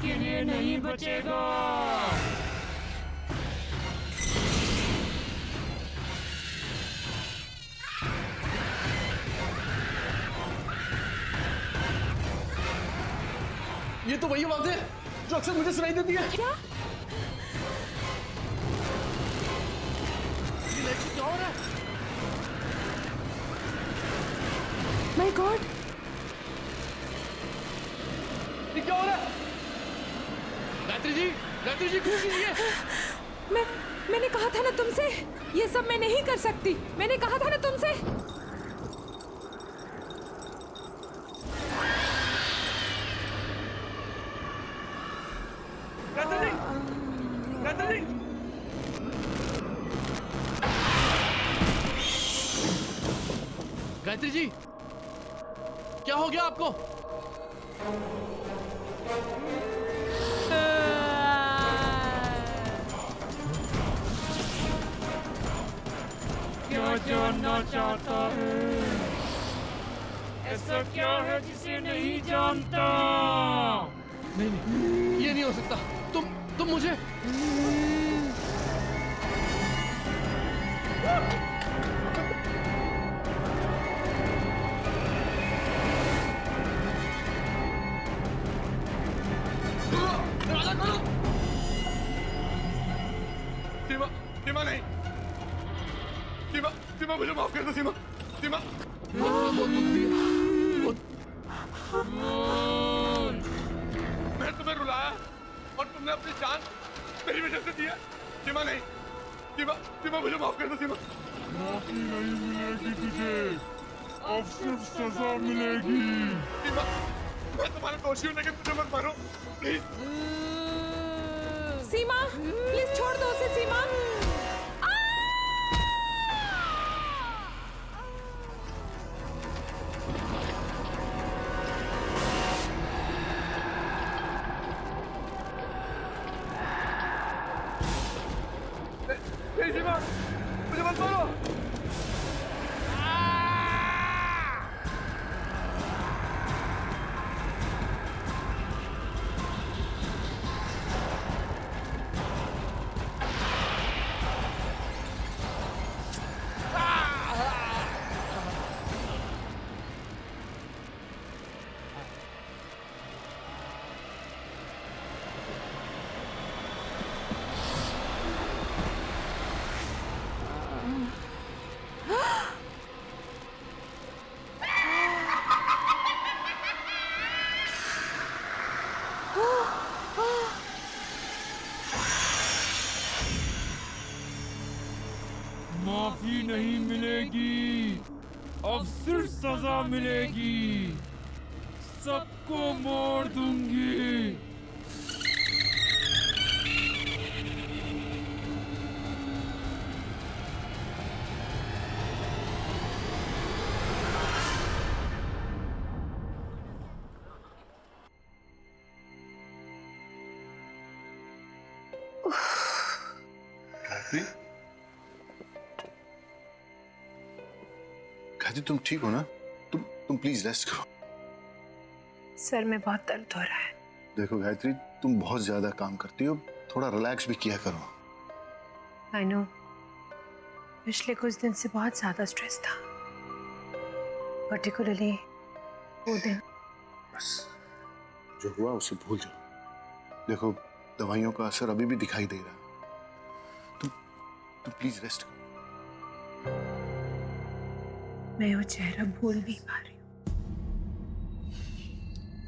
के लिए नहीं बचेगा। ये तो वही आवाज है जो अक्सर मुझे सुनाई देती है। क्या? ये लाइट से क्या हो रहा है? माय गॉड, ये क्या हो रहा है? गायत्री जी कुछ कीजिए। मैंने कहा था ना तुमसे, ये सब मैं नहीं कर सकती। मैंने कहा था ना तुमसे। गायत्री जी क्या हो गया आपको? क्या जानना चाहता है? ऐसा क्या है जिसे नहीं जानता? नहीं, ये नहीं हो सकता। तुम मुझे सीमा नहीं, सीमा मुझे माफ कर दो। सीमा मैं तुम्हें रुलाया और तुमने अपनी जान मेरी वजह से दी है। सीमा नहीं, सीमा मुझे माफ कर दो। सीमा माफी नहीं मिलेगी तुझे, अब सिर्फ सजा मिलेगी। सीमा मैं तुम्हारा दोषी हूँ लेकिन तुझे मत मारो प्लीज। सीमा प्लीज छोड़ दो उसे। सीमा सीमा मुझे मत मारो। माफी नहीं मिलेगी, अब सिर्फ सजा मिलेगी। सबको मोड़ दूंगी। गायत्री, गायत्री तुम ठीक हो ना? तुम प्लीज रेस्ट करो। सर में बहुत दर्द हो रहा है। देखो गायत्री, तुम बहुत ज्यादा काम करती हो, थोड़ा रिलैक्स भी किया करो। आई नो, पिछले कुछ दिन से बहुत ज्यादा स्ट्रेस था, पर्टिकुलरली वो दिन। बस जो हुआ उसे भूल जाओ। देखो दवाइयों का असर अभी भी दिखाई दे रहा है। तुम प्लीज रेस्ट करो। मैं वो चेहरा भूल नहीं पा रही हूँ।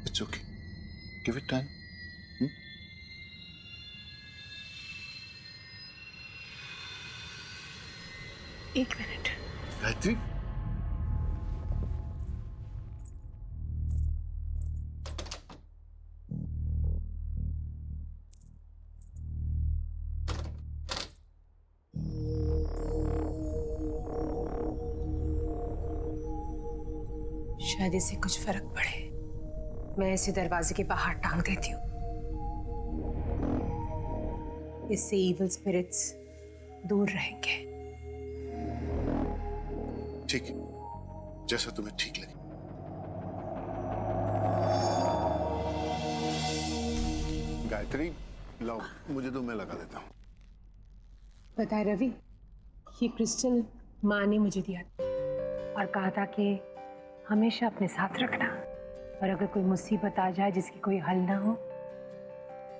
It's okay, give it time. एक मिनट। गायत्री, शायद इससे कुछ फर्क पड़े। मैं इसे दरवाजे के बाहर टांग देती हूँ, इससे इविल स्पिरिट्स दूर रहेंगे। ठीक है, जैसा तुम्हें ठीक लगे। गायत्री लाओ, मुझे तो मैं लगा देता हूँ। पता है रवि, ये क्रिस्टल माँ ने मुझे दिया था और कहा था कि हमेशा अपने साथ रखना, और अगर कोई मुसीबत आ जाए जिसकी कोई हल ना हो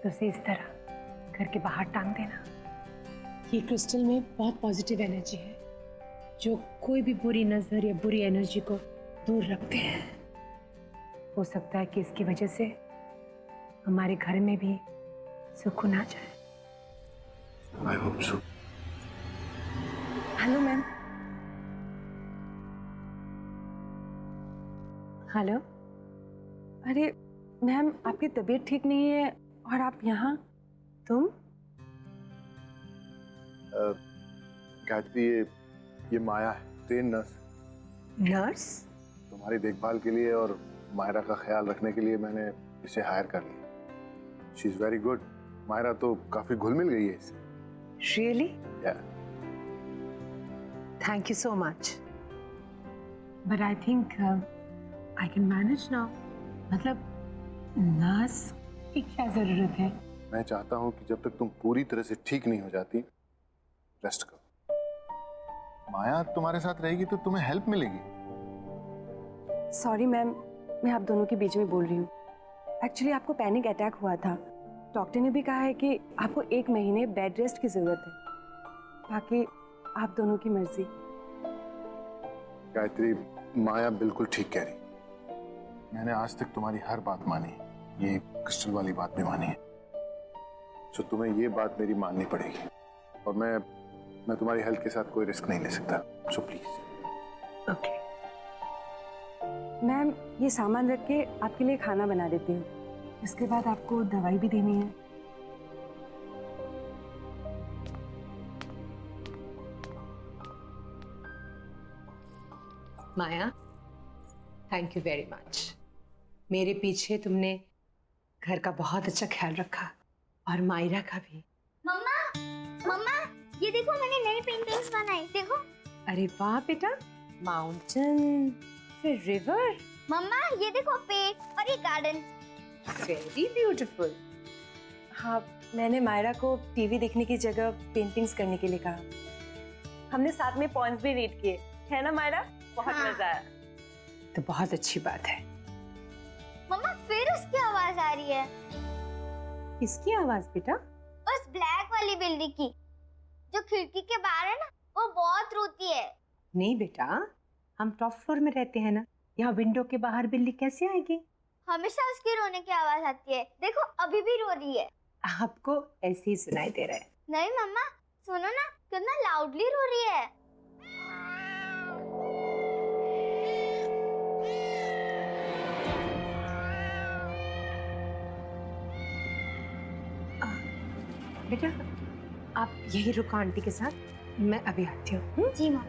तो उसे इस तरह घर के बाहर टांग देना। ये क्रिस्टल में बहुत पॉजिटिव एनर्जी है जो कोई भी बुरी नजर या बुरी एनर्जी को दूर रखते हैं। हो सकता है कि इसकी वजह से हमारे घर में भी सुकून आ जाए। I hope so. Hello ma'am. Hello. अरे मैम, आपकी तबीयत ठीक नहीं है और आप यहाँ? तुम? गायत्री, ये माया है, ट्रेन नर्स। नर्स? तुम्हारी देखभाल के लिए और मायरा का ख्याल रखने के लिए मैंने इसे हायर कर लिया। She is very good. Myra तो काफी घुल मिल गई है इससे। Really? Yeah. Thank you so much, but I think I can manage now. मतलब नर्स की क्या जरूरत है? मैं चाहता हूँ कि जब तक तुम पूरी तरह से ठीक नहीं हो जाती, रेस्ट करो। माया तुम्हारे साथ रहेगी तो तुम्हें हेल्प मिलेगी। सॉरी मैम, मैं आप दोनों के बीच में बोल रही हूँ। एक्चुअली आपको पैनिक अटैक हुआ था। डॉक्टर ने भी कहा है कि आपको 1 महीने बेड रेस्ट की जरूरत है। बाकी आप दोनों की मर्जी। गायत्री, माया बिल्कुल ठीक कह रही। मैंने आज तक तुम्हारी हर बात मानी, ये क्रिस्टल वाली बात भी मानी है। तो तुम्हें ये बात मेरी माननी पड़ेगी, और मैं तुम्हारी हेल्थ के साथ कोई रिस्क नहीं ले सकता। So please. ओके। मैम, ये सामान रख के आपके लिए खाना बना देती हूँ। इसके बाद आपको दवाई भी देनी है। माया, थैंक यू वेरी मच। मेरे पीछे तुमने घर का बहुत अच्छा ख्याल रखा, और मायरा का भी। मम्मा, मम्मा, ये देखो मैंने नई पेंटिंग्स बनाई, देखो। अरे वाह बेटा, माउंटेन, फिर रिवर। मम्मा, ये देखो पेड़ और ये गार्डन। Very beautiful. हाँ, मैंने मायरा को टीवी देखने की जगह पेंटिंग्स करने के लिए कहा। हमने साथ में पॉइंट्स भी रीड किए, है ना मायरा? बहुत हाँ। मजा आया। तो बहुत अच्छी बात है। मम्मा, फिर उसकी आवाज आ रही है। किसकी आवाज बेटा? उस ब्लैक वाली बिल्ली की, जो खिड़की के बाहर है ना, वो बहुत रोती है। नहीं बेटा, हम टॉप फ्लोर में रहते हैं ना, यहाँ विंडो के बाहर बिल्ली कैसे आएगी? हमेशा उसके रोने की आवाज आती है, देखो अभी भी रो रही है। आपको ऐसे ही सुनाई दे रहा है। नहीं मम्मा, सुनो ना, कितना लाउडली रो रही है। बेटा, आप यही रुको आंटी के साथ, मैं अभी आती हूँ। जी माँ।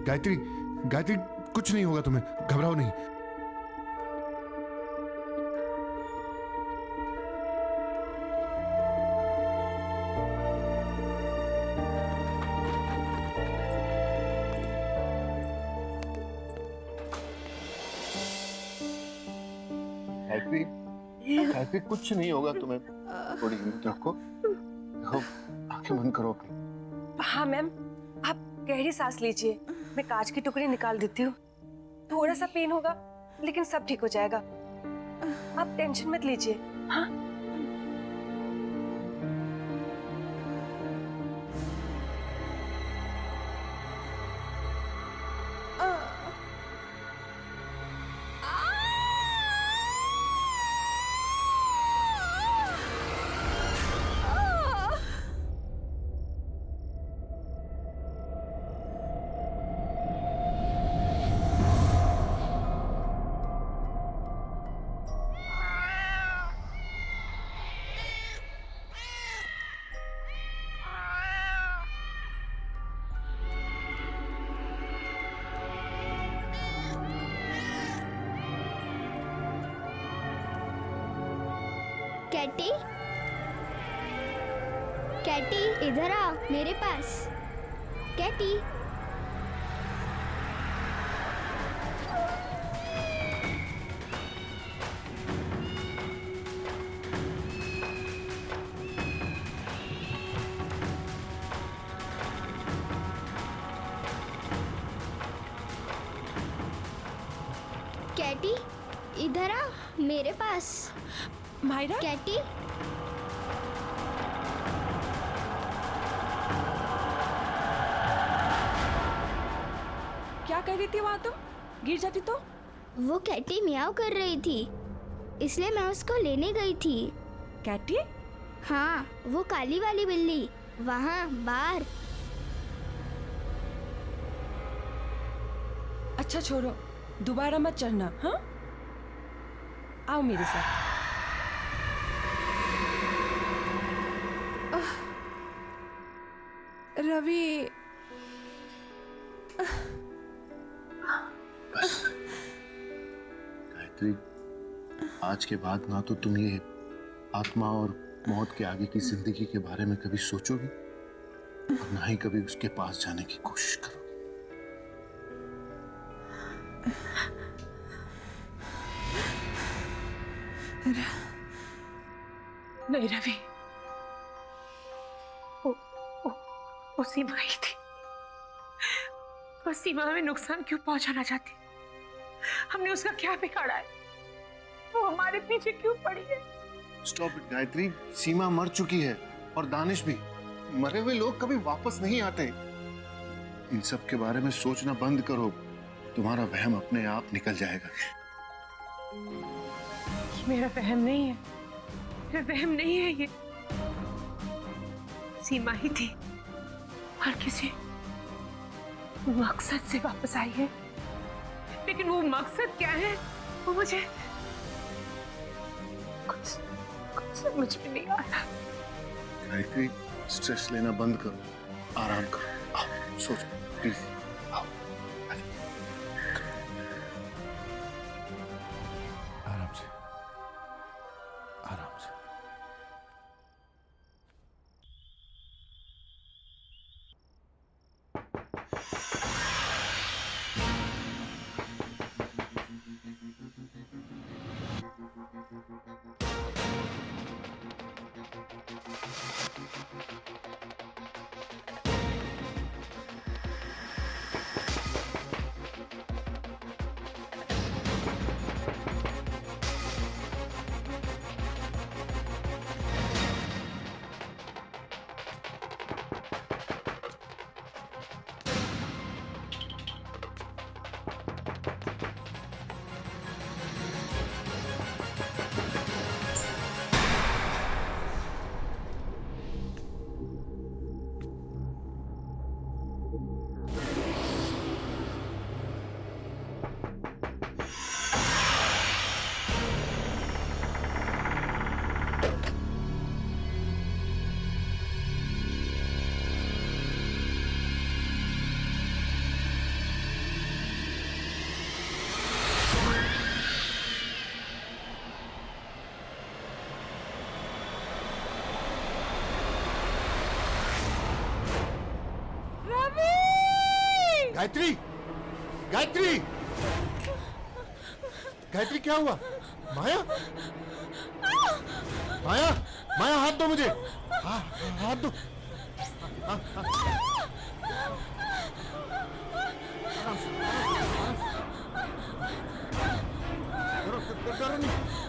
गायत्री, गायत्री कुछ नहीं होगा तुम्हें, घबराओ नहीं। गायत्री, गायत्री कुछ नहीं होगा तुम्हें, थोड़ी हिम्मत रखो। देखो, आंखें बंद करो अपनी। हाँ मैम, आप गहरी सांस लीजिए, मैं कांच की टुकड़ी निकाल देती हूँ। थोड़ा सा पेन होगा लेकिन सब ठीक हो जाएगा, आप टेंशन मत लीजिए। हाँ कैटी, कैटी इधर आ मेरे पास। कैटी, कैटी इधर आ मेरे पास। मायरा, कैटी, क्या कर रही थी वहां तुम? गिर जाती तो? वो कैटी मियाओ कर रही थी, इसलिए मैं उसको लेने गई थी। कैटी? हाँ, वो काली वाली बिल्ली वहाँ बाहर। अच्छा छोड़ो, दोबारा मत चढ़ना। हाँ, आओ मेरे साथ। रवि, गायत्री, आज के बाद ना तो तुम ये आत्मा और मौत के आगे की जिंदगी के बारे में कभी सोचोगी और ना ही कभी उसके पास जाने की कोशिश करोगी। नहीं रवि, वो सीमा ही थी। वो सीमा हमें नुकसान क्यों पहुंचाना चाहती? हमने उसका क्या बिगाड़ा है? वो हमारे पीछे क्यों पड़ी है? स्टॉप इट गायत्री, सीमा मर चुकी है और दानिश भी। मरे हुए लोग कभी वापस नहीं आते। इन सब के बारे में सोचना बंद करो, तुम्हारा वहम अपने आप निकल जाएगा। मेरा वहम नहीं है, मेरा वहम नहीं है ये। सीमा ही थी और किसी मकसद से वापस आई है, लेकिन वो मकसद क्या है वो मुझे कुछ समझ में नहीं आ रहा। गायत्री, स्ट्रेस लेना बंद करो, आराम करो, आओ सोचो प्लीज, आओ। आराम से, आराम से। गायत्री, गायत्री, गायत्री क्या हुआ? माया, माया, माया हाथ दो मुझे, हाथ दो। डरो नहीं।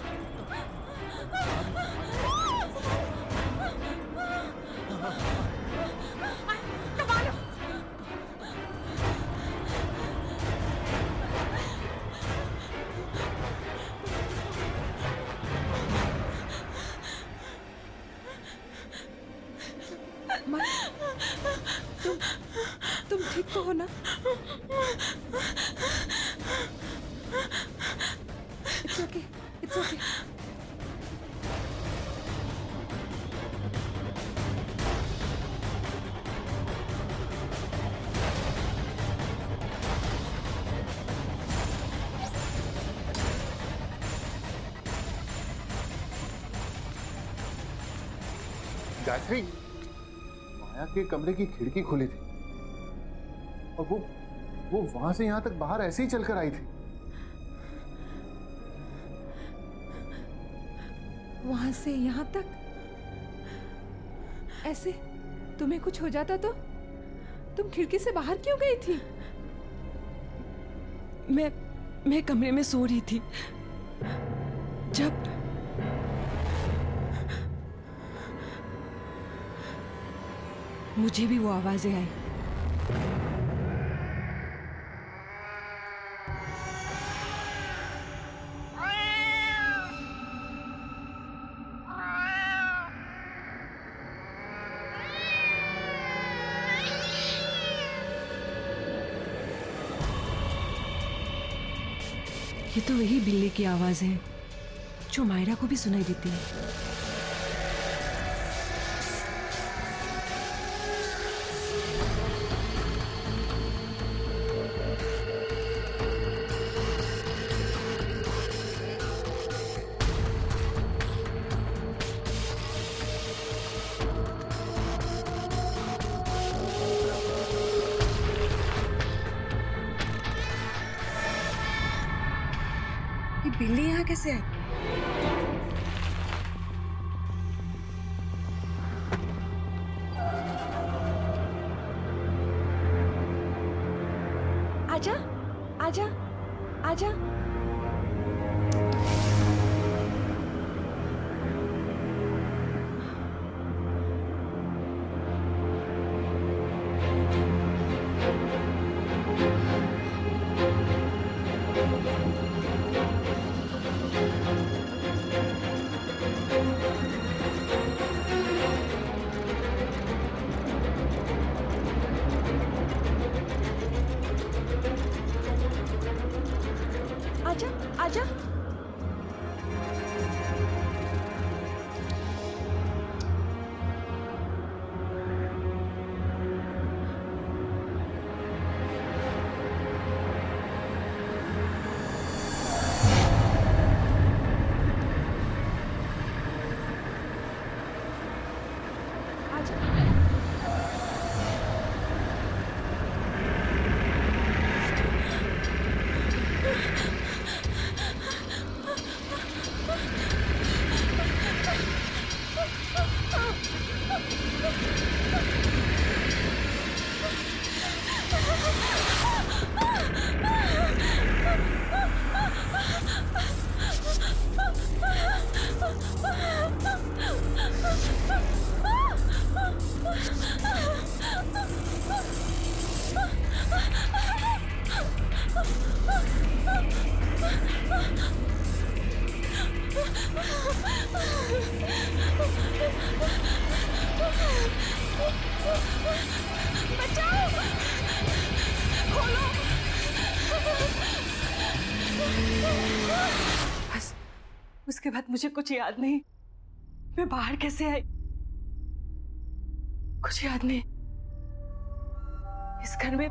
तुम ठीक तो हो ना? It's okay. It's okay. Gayatri, माया के कमरे की खिड़की खुली थी और वो वहां से यहां तक बाहर ऐसे ही चलकर आई थी। वहां से यहाँ तक ऐसे? तुम्हें कुछ हो जाता तो? तुम खिड़की से बाहर क्यों गई थी? मैं कमरे में सो रही थी जब मुझे भी वो आवाजें आई। ये तो वही बिल्ली की आवाज है जो मायरा को भी सुनाई देती है। ये बिल्ली यहाँ कैसे आई? आजा, आजा, आजा। आजा, आजा। बस उसके बाद मुझे कुछ याद नहीं। मैं बाहर कैसे आई कुछ याद नहीं। इस घर में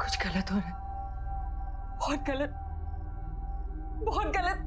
कुछ गलत हो रहा है, बहुत गलत, बहुत गलत।